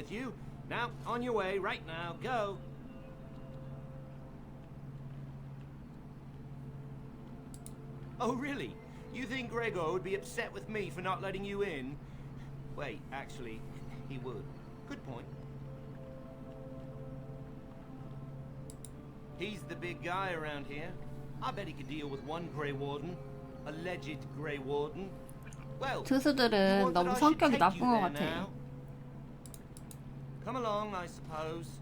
with you. Now, on your way, right now, go. Oh, really? You think Gregor would be upset with me for not letting you in? Wait, actually, he would. Good point. He's the big guy around here. I bet he could deal with one Grey Warden. Alleged Grey Warden. Well, 투수들은 너무 성격이 나쁜 것 같아. Come along, I suppose.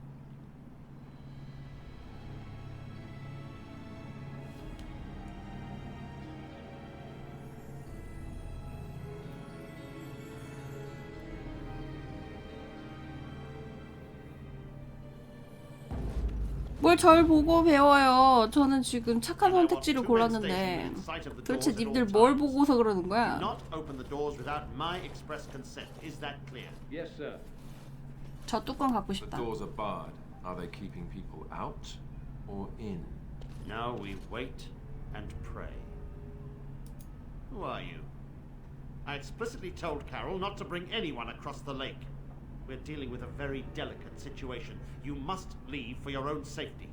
뭘 절 보고 배워요. 저는 지금 착한 선택지를 골랐는데 도대체 님들 뭘 보고서 그러는 거야? Yes, sir. 저 뚜껑 갖고 The 싶다. doors are barred. Are they keeping people out or in? Now we wait and pray. Who are you? I explicitly told Carol not to bring anyone across the lake. We're dealing with a very delicate situation. You must leave for your own safety.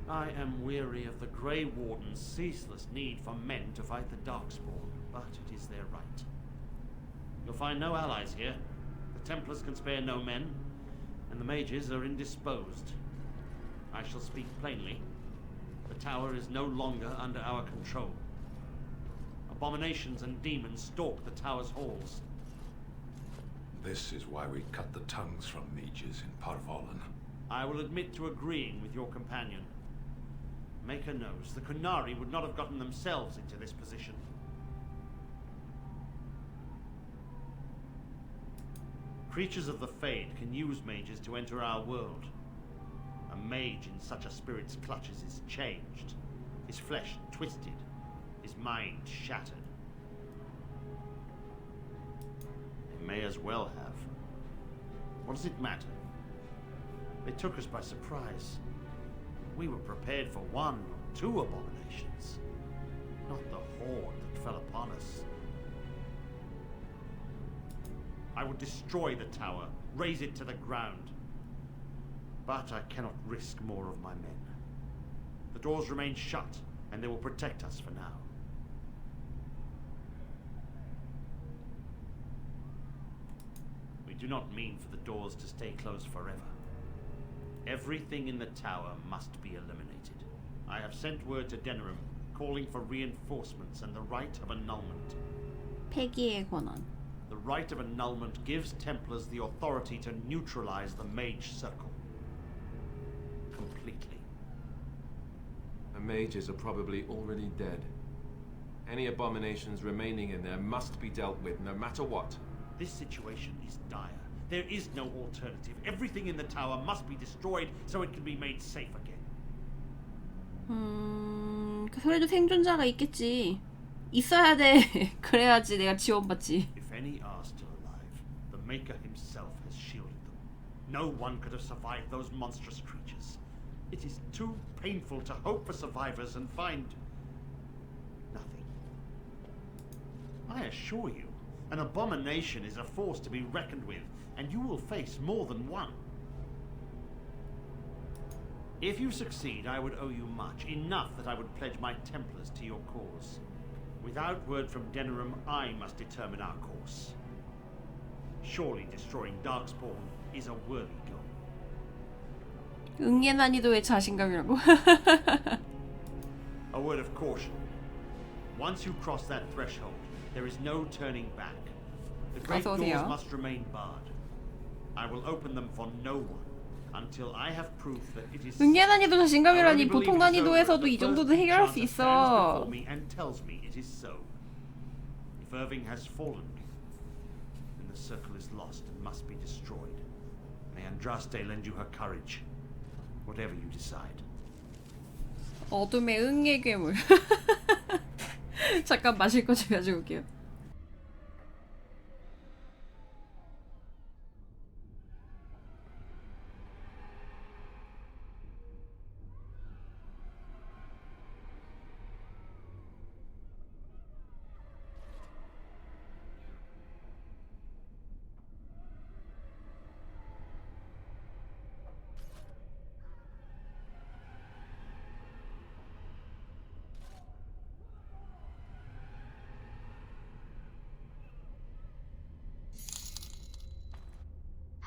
I am weary of the Grey Warden's ceaseless need for men to fight the Darkspawn, but it is their right. You'll find no allies here. The Templars can spare no men, and the mages are indisposed. I shall speak plainly. The tower is no longer under our control. Abominations and demons stalk the tower's halls. This is why we cut the tongues from mages in Parvolan. I will admit to agreeing with your companion. Maker knows the Kunari would not have gotten themselves into this position. Creatures of the Fade can use mages to enter our world. A mage in such a spirit's clutches is changed, his flesh twisted, his mind shattered. They may as well have. What does it matter? They took us by surprise. We were prepared for one or two abominations, not the horde that fell upon us. I would destroy the tower, raze it to the ground. But I cannot risk more of my men. The doors remain shut, and they will protect us for now. We do not mean for the doors to stay closed forever. Everything in the tower must be eliminated. I have sent word to Denerim, calling for reinforcements and the right of annulment. 폐기의 권한. The right of annulment gives Templars the authority to neutralize the Mage Circle. Completely. The mages are probably already dead. Any abominations remaining in there must be dealt with, no matter what. This situation is dire. There is no alternative. Everything in the tower must be destroyed so it can be made safe again. 그래도 생존자가 있겠지. 있어야 돼. 그래야지 내가 지원받지. If any are still alive, the Maker himself has shielded them. No one could have survived those monstrous creatures. It is too painful to hope for survivors and find nothing. I assure you, an abomination is a force to be reckoned with, and you will face more than one. If you succeed, I would owe you much, enough that I would pledge my Templars to your cause. Without word from Denerim, I must determine our course. Surely destroying Darkspawn is a worthy goal. 응애 난이도의 자신감이라고. A word of caution. Once you cross that threshold, there is no turning back. The great 어서 doors 오세요. must remain barred. I will open them for no one until I have proof that it is. 응애 난이도 I 자신감이라니 only believe 보통 it is over 난이도에서도 if 이 the 정도는 first 해결할 수 enchanter stands before 있어. me and tells me it is so. If Irving has fallen, then the circle is lost and must be destroyed. May Andraste lend you her courage, whatever you decide. 어둠의 응애 괴물. 잠깐 마실 거 좀 가지고 올게요.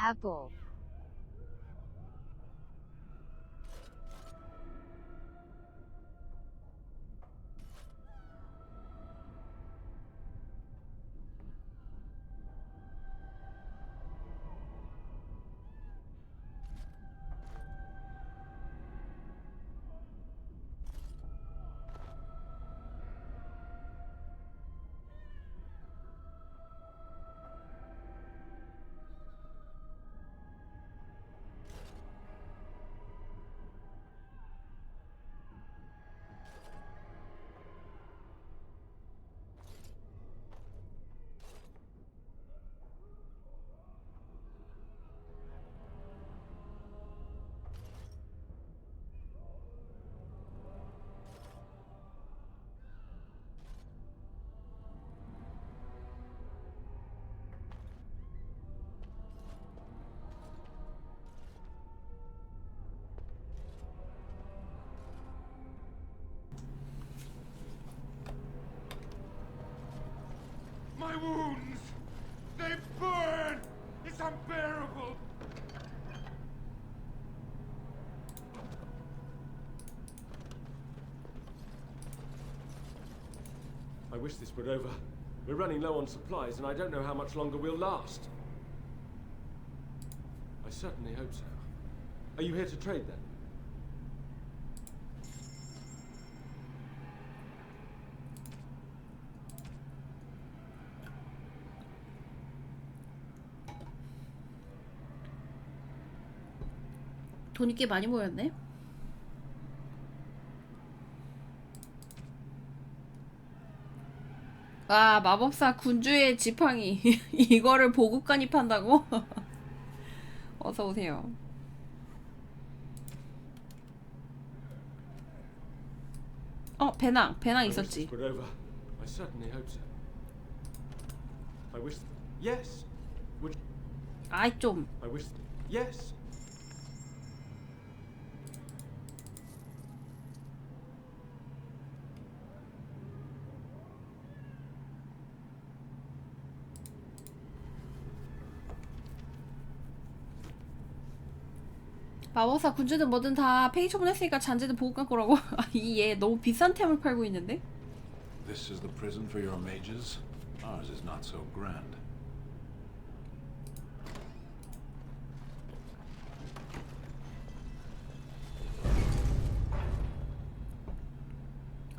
Apple. My wounds! They burn! It's unbearable! I wish this were over. We're running low on supplies, and I don't know how much longer we'll last. I certainly hope so. Are you here to trade, then? 돈이 꽤 많이 모였네. 와, 마법사 군주의 지팡이. 이거를 보급 간입한다고? 어서 오세요. 배낭 있었지. I certainly hope so. I wish. Yes. Would. 아이 좀. I wish. Yes. 마법사 군주든 뭐든 다 페이 처분했으니까 잔재는 보급 갈 거라고. 이 얘 너무 비싼 템을 팔고 있는데. This is the prison for your mages? Ours is not so grand.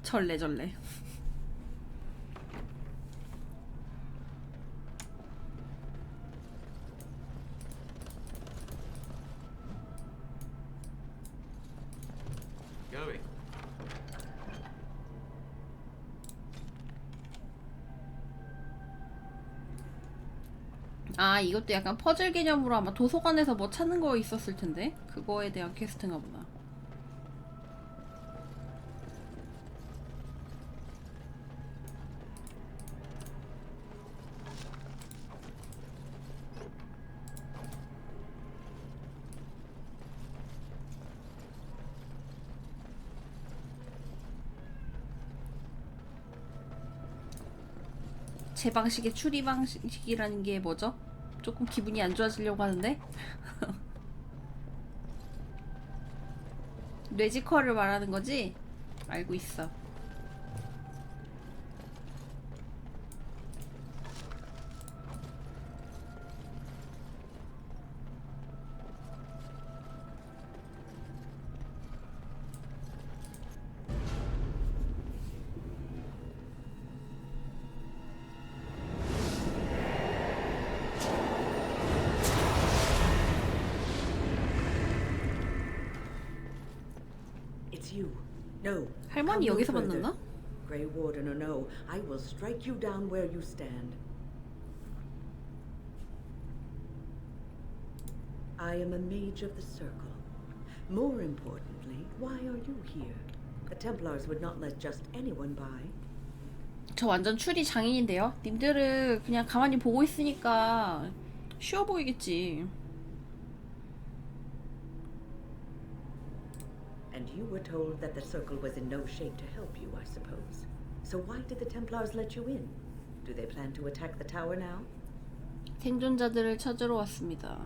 절레. Going. 아, 이것도 약간 퍼즐 개념으로 아마 도서관에서 뭐 찾는 거 있었을 텐데. 그거에 대한 퀘스트인가 보다. 제 방식의 추리 방식이라는 게 뭐죠? 조금 기분이 안 좋아지려고 하는데? 뇌지컬을 말하는 거지? 알고 있어. You. No. 할머니 여기서 만났나? Grey Warden or no, I will strike you down where you stand. I am a mage of the Circle. More importantly, why are you here? The Templars would not let just anyone by. 저 완전 추리 장인인데요? 님들은 그냥 가만히 보고 있으니까 쉬워 보이겠지. And you were told that the Circle was in no shape to help you, I suppose. So why did the Templars let you in? Do they plan to attack the tower now? 생존자들을 찾으러 왔습니다.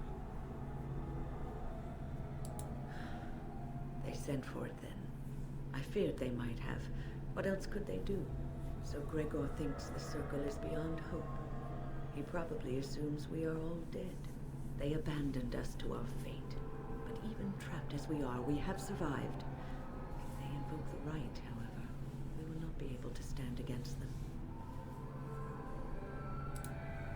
sent for it then. I feared they might have. What else could they do? So Gregor thinks the circle is beyond hope. He probably assumes we are all dead. They abandoned us to our fate. But even trapped as we are, we have survived. If they invoke the right, however, we will not be able to stand against them.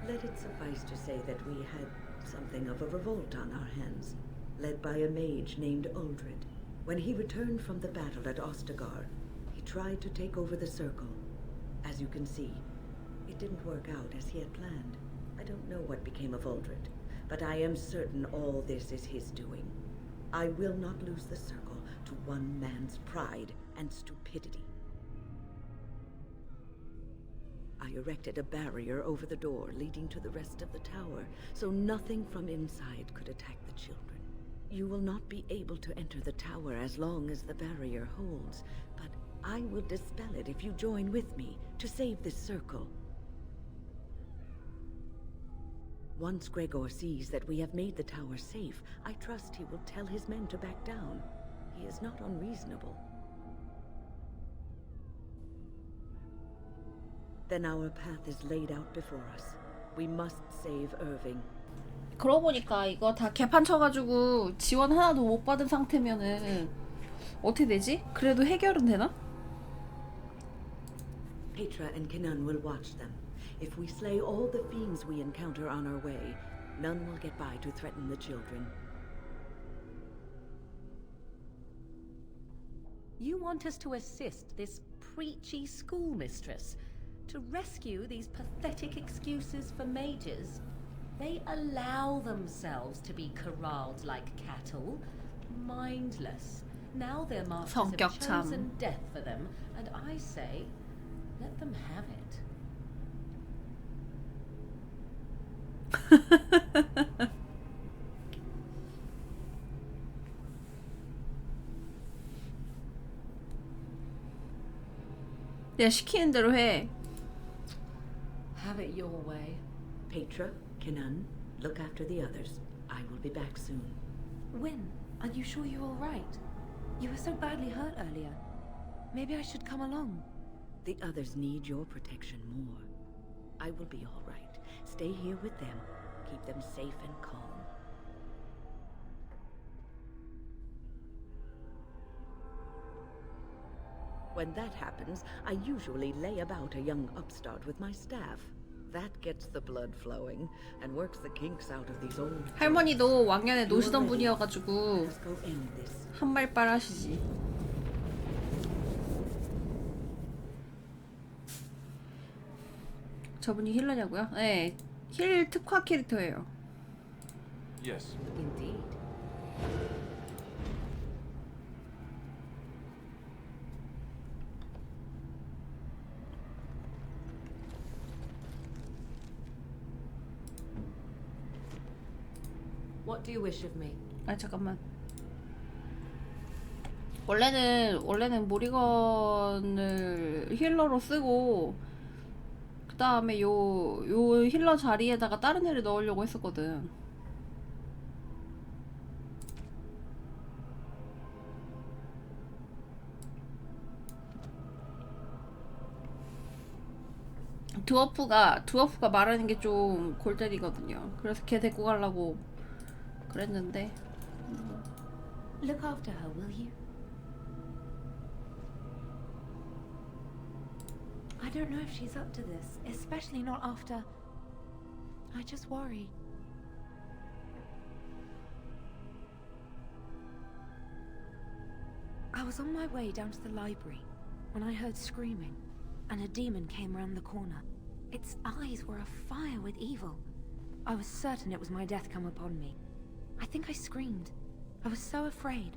Let it suffice to say that we had something of a revolt on our hands, led by a mage named Uldred. When he returned from the battle at Ostagar, he tried to take over the circle. As you can see, it didn't work out as he had planned. I don't know what became of Uldred, but I am certain all this is his doing. I will not lose the circle to one man's pride and stupidity. I erected a barrier over the door leading to the rest of the tower, so nothing from inside could attack the children. You will not be able to enter the tower as long as the barrier holds, but I will dispel it if you join with me to save this circle. Once Gregor sees that we have made the tower safe, I trust he will tell his men to back down. He is not unreasonable. Then our path is laid out before us. We must save Irving. 그러고 보니까 이거 다 개판 쳐가지고 지원 하나도 못 받은 상태면은 어떻게 되지? 그래도 해결은 되나? Petra and Kenan will watch them. If we slay all the fiends we encounter on our way, none will get by to threaten the children. You want us to assist this preachy schoolmistress to rescue these pathetic excuses for mages? They allow themselves to be corralled like cattle, mindless. Now their masters have 성격참. chosen death for them, and I say, let them have it. 내가 시키는 대로 해. Have it your way. Petra, Kenan, look after the others. I will be back soon. Wyn, are you sure you're all right? You were so badly hurt earlier. Maybe I should come along. The others need your protection more. I will be all right. Stay here with them. Keep them safe and calm. When that happens, I usually lay about a young upstart with my staff. That gets the blood flowing and works the kinks out of these old... 할머니도 왕년에 노시던 분이어가지고 Let us go end this. 한발빨 하시지. 저분이 힐러냐고요? 네, 힐 특화 캐릭터예요. Yes. Indeed. What do you wish of me? 아 잠깐만. 원래는 모리건을 힐러로 쓰고 그 다음에 요 힐러 자리에다가 다른 애를 넣으려고 했었거든. 드워프가 말하는 게 좀 골 때리거든요. 그래서 걔 데리고 가려고 그랬는데. Look after her, will you? I don't know if she's up to this, especially not after... I just worry. I was on my way down to the library when I heard screaming, and a demon came round the corner. Its eyes were afire with evil. I was certain it was my death come upon me. I think I screamed. I was so afraid.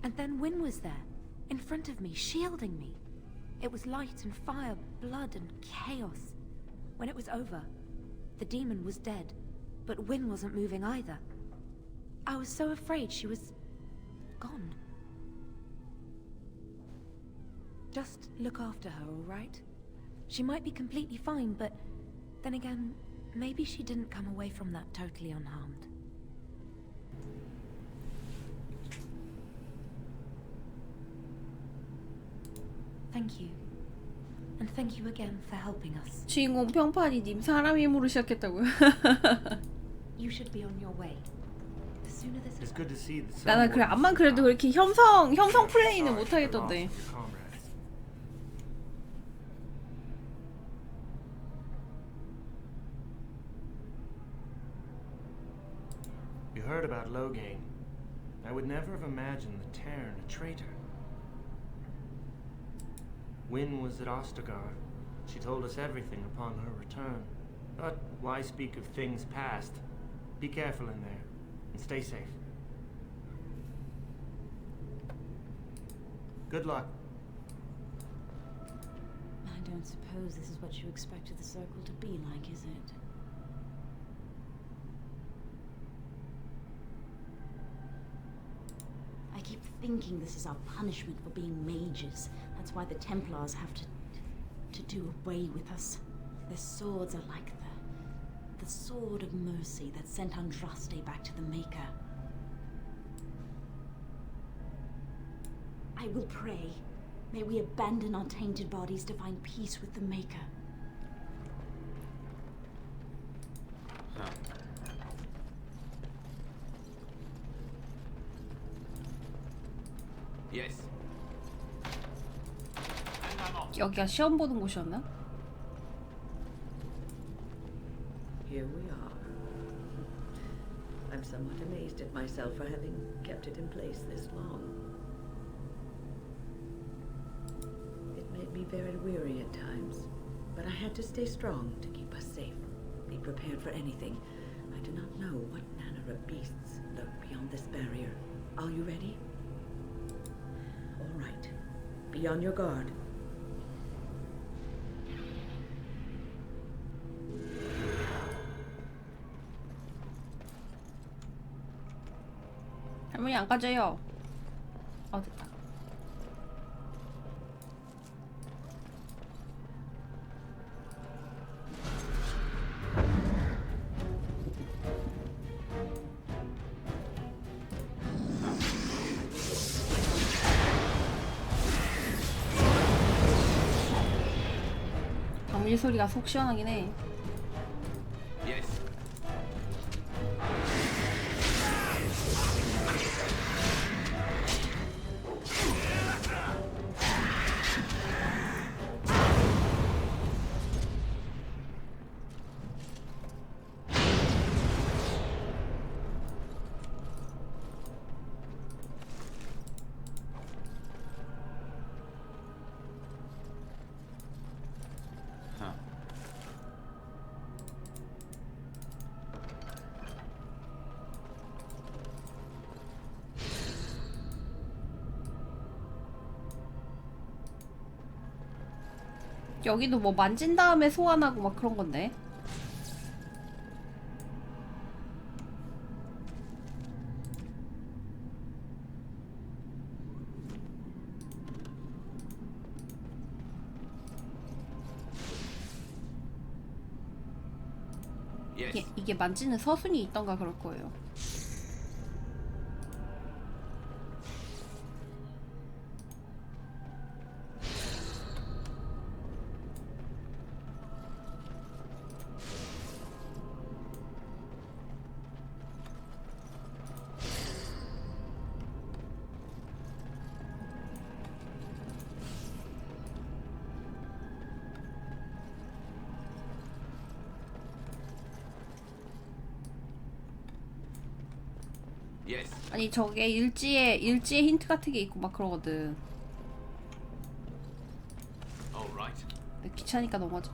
And then Wyn was there, in front of me, shielding me. It was light and fire, blood and chaos. When it was over, the demon was dead, but Wyn wasn't moving either. I was so afraid she was... gone. Just look after her, all right? She might be completely fine, but then again, maybe she didn't come away from that totally unharmed. Thank you. And thank you again for helping us. 주인공 평판이 님 사람 힘으로 시작했다고요? You should be on your way. The sooner this It's is good to see that 나는 그래 암만 그래도 그렇게 형성 플레이는 못 하겠던데. You heard about Loghain. I would never have imagined the Terran a traitor. Wynne was at Ostagar. She told us everything upon her return. But why speak of things past? Be careful in there, and stay safe. Good luck. I don't suppose this is what you expected the Circle to be like, is it? I keep thinking this is our punishment for being mages. That's why the Templars have to do away with us. Their swords are like the sword of mercy that sent Andraste back to the Maker. I will pray. May we abandon our tainted bodies to find peace with the Maker. Yes. 여기가 시험 보는 곳이었나? Here we are. I'm somewhat amazed at myself for having kept it in place this long. It made me very weary at times, but I had to stay strong to keep us safe. Be prepared for anything. I do not know what manner of beasts lurk beyond this barrier. Are you ready? All right. Be on your guard. 할머니 안 까져요. 됐다. 방밀 소리가 속 시원하긴 해. Yes. 여기도 뭐 만진 다음에 소환하고 막 그런 건데. 이게 만지는 서순이 있던가 그럴 거예요. 아니 저게 일지에 힌트 같은 게 있고 막 그러거든. 근데 귀찮으니까 넘어져.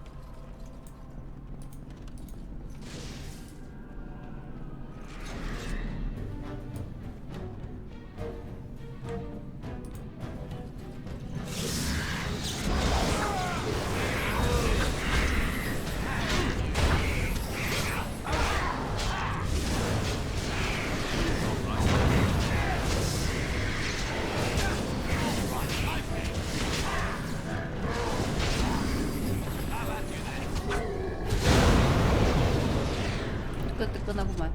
뜨끈뜨끈하구만.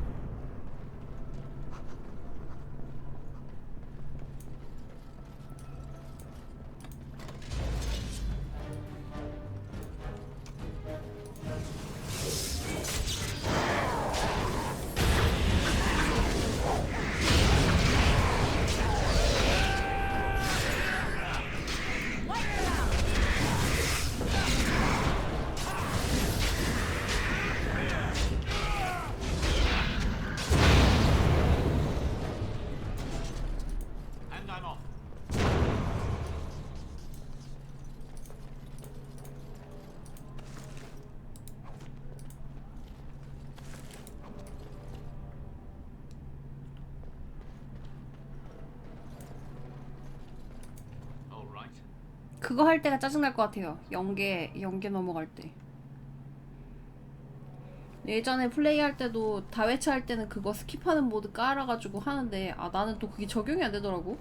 그거 할 때가 짜증날 것 같아요. 연계 넘어갈 때. 예전에 플레이할 때도 다회차 할 때는 그거 스킵하는 모드 깔아가지고 하는데 아 나는 또 그게 적용이 안 되더라고.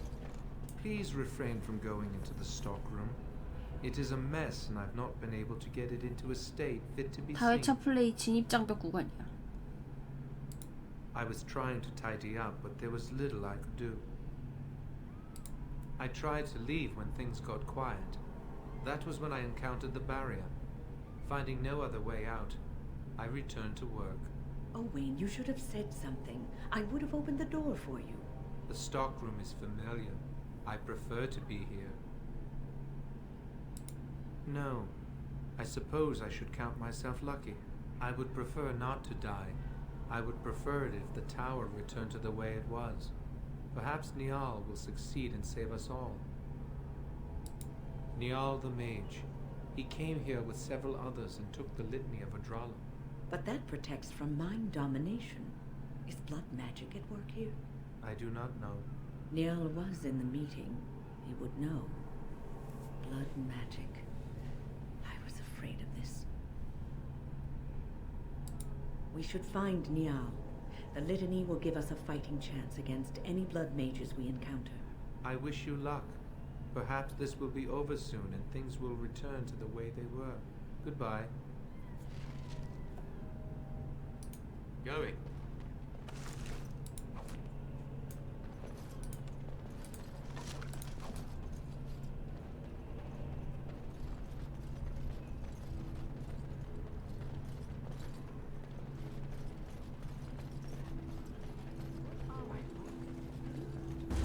Please refrain from going into the stockroom. It is a mess and I've not been able to get it into a state fit to be 다회차 seen. 플레이 진입장벽 구간이야. I was trying to tidy up, but there was little I could do. I tried to leave when things got quiet. That was when I encountered the barrier. Finding no other way out, I returned to work. Owain, you should have said something. I would have opened the door for you. The stockroom is familiar. I prefer to be here. No. I suppose I should count myself lucky. I would prefer not to die. I would prefer it if the tower returned to the way it was. Perhaps Niall will succeed and save us all. Niall the Mage. He came here with several others and took the litany of Adralla. But that protects from mind domination. Is blood magic at work here? I do not know. Niall was in the meeting. He would know. Blood magic. I was afraid of this. We should find Niall. The litany will give us a fighting chance against any blood mages we encounter. I wish you luck. Perhaps this will be over soon and things will return to the way they were. Goodbye. Going.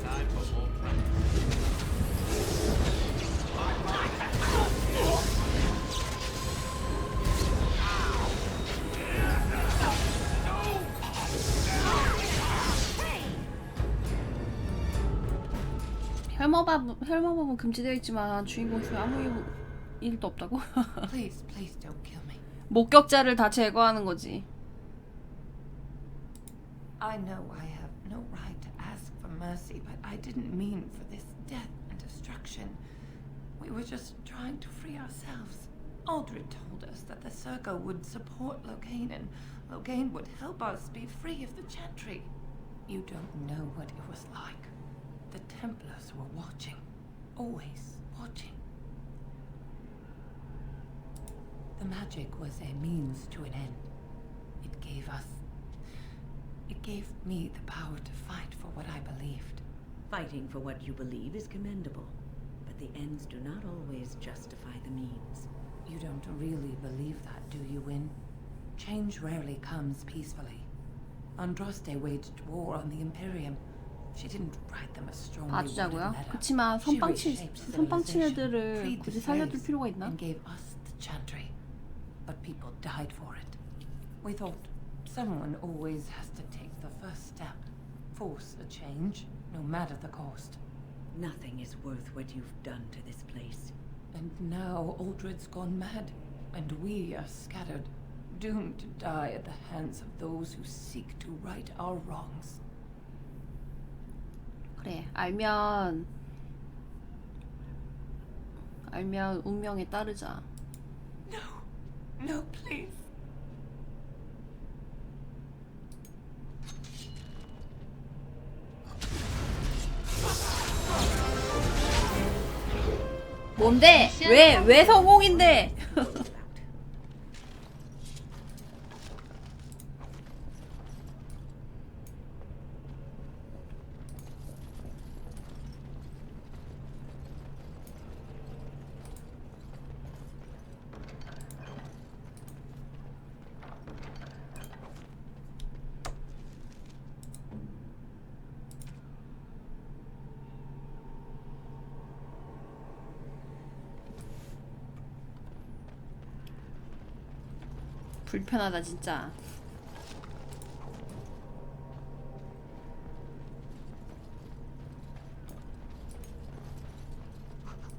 Time for more practice. 혈마법은 금지되어 있지만 주인공 중에 아무 일도 없다고? Please, please don't kill me. 목격자를 다 제거하는 거지. I know I have no right to ask for mercy, but I didn't mean for this death and destruction. We were just trying to free ourselves. Aldred told us that the Circle would support Loghain, and Loghain would help us be free of the Chantry. You don't know what it was like. The Templars were watching. Always watching. The magic was a means to an end. It gave me the power to fight for what I believed. Fighting for what you believe is commendable, but the ends do not always justify the means. You don't really believe that, do you, Wynne? Change rarely comes peacefully. Andraste waged war on the Imperium. She didn't write them a strongly worded 봐주자고요. letter. 그치만 She 선빵친 reshaped 선빵친 civilization, 애들을 freed the 굳이 살려둘 slaves, 필요가 있나? and gave us the Chantry. But people died for it. We thought someone always has to take the first step, force a change, no matter the cost. Nothing is worth what you've done to this place. And now Aldred's gone mad, and we are scattered, doomed to die at the hands of those who seek to right our wrongs. 그래, 알면 운명에 따르자. No, please. 뭔데? 왜 성공인데? 불편하다 진짜.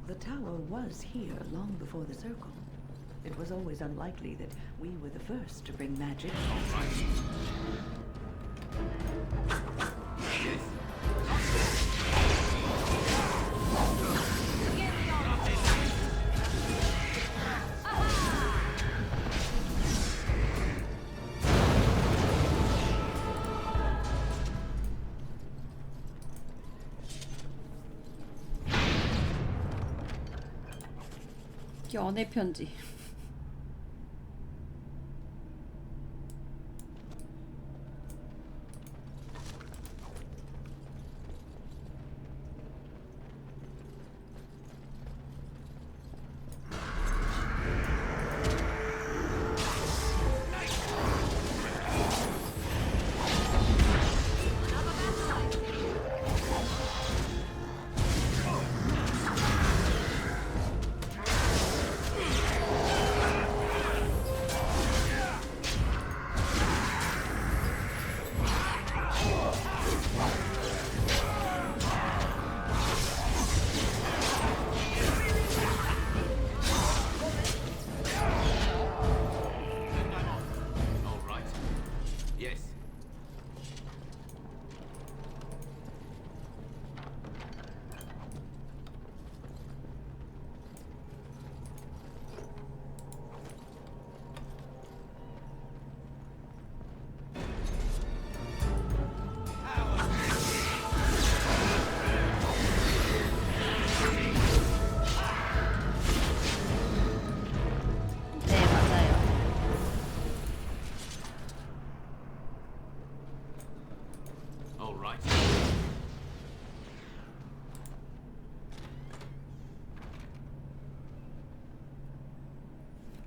The tower was here long before the Circle. It was always unlikely that we were the first to bring magic. 연애 편지. All right. Yes. 네, 맞아요. All right.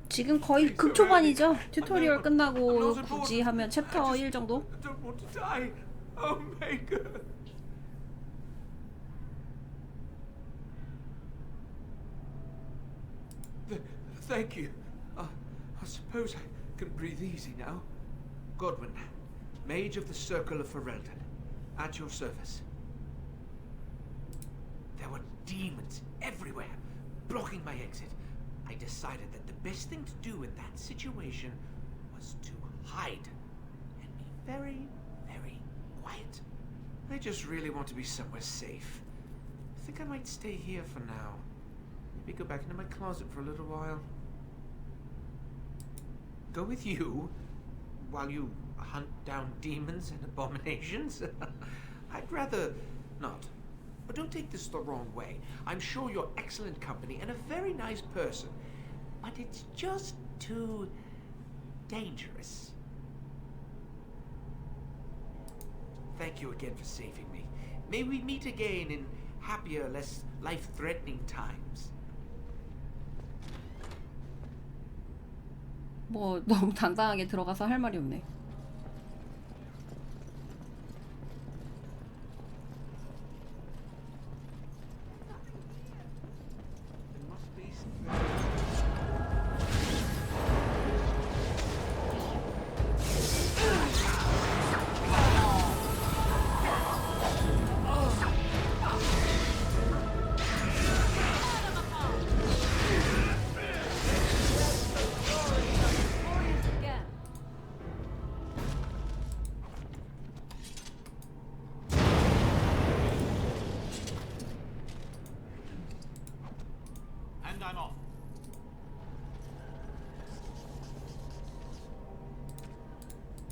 지금 거의 극초반이죠? 튜토리얼 끝나고 굳이 하면 챕터 1 정도? I don't want to die. Omega. Thank you. I suppose I can breathe easy now. Godwin, Mage of the Circle of Ferelden, at your service. There were demons everywhere, blocking my exit. I decided that the best thing to do in that situation was to hide and be very, very quiet. I just really want to be somewhere safe. I think I might stay here for now. Maybe go back into my closet for a little while. Go with you while you hunt down demons and abominations? I'd rather not. But don't take this the wrong way. I'm sure you're excellent company and a very nice person. But it's just too dangerous. Thank you again for saving me. May we meet again in happier, less life-threatening times. 뭐 너무 당당하게 들어가서 할 말이 없네.